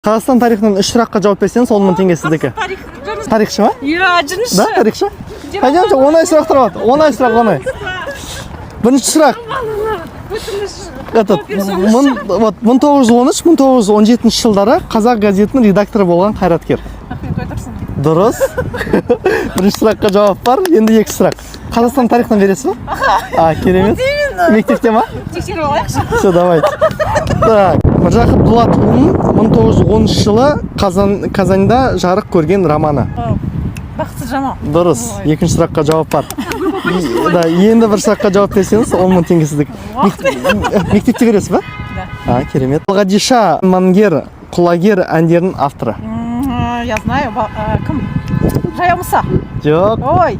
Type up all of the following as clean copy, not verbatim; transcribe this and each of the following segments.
Қазақстан тарихынан 3 сұраққа жауап берсеңіз 10 000 теңге сіздікі. Тарихшы ма? Иә, жүріңізші. Да, тарихшы. Пойдемте, оңай сұрақтар бар. Оңай сұрақ, оңай. Бірінші сұрақ. Этот, 1913-1917 жылдары қазақ газетінің редакторы болған қайраткер. Дұрыс. Бірінші сұраққа жауап бар. Енді екі сұрақ. Қазақстан тарихынан бересіз ба? Керемет. Мектепте ма? Тексеріп алайықшы. Все, давайте. Так, Міржақып Дулатұлының 1913 жылы Казанда жарық көрген романы. Бақытсыз жаман. Дұрыс. Екінші сұраққа жауап бар. Енді бір сұраққа жауап берсеңіз 10 000 теңге сіздік. Мектепте бересіз ба? Да. Керемет. Ғадиша Мангер құлагер әндерінің авторы. Я знаю. Кім? Жаяу Мұса. Жоқ. Ой.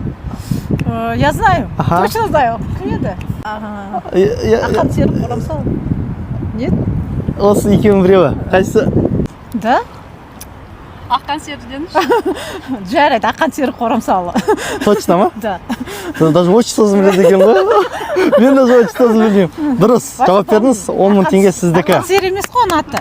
Я знаю. Точно знаю. Кім еді? Ақан сері Қорамсал. Нет? Осы екеуінің біреуі. Қайсысы? Да? Ақан сері дедіңіз? Жарайды, Ақан сері Қорамсалы. Точно ма? Да. Даже отчествосын біледі екен ғой. Мен даже отчествосын білмеймін. Дұрыс. Жауап бердіңіз. 10 000 теңге сіздікі. Ақан сері емес қой оның аты.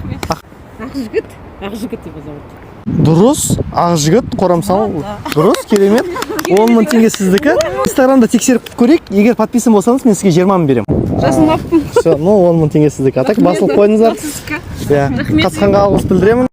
Ақжігіт. Ақжігіт деп жазады. Дұрыс. Ақжігіт Қорамсал. Дұрыс. Керемет. 10 000 теңге сіздікі. Инстаграмда тексеріп көрейік. Егер подписан болсаңыз, мен сізге 20 000 беремін. Жасылмаппын. Все, 10 000 теңге сіздікі. А так басылып қойдыңыздар. Қатысқанға алғыс білдіремін.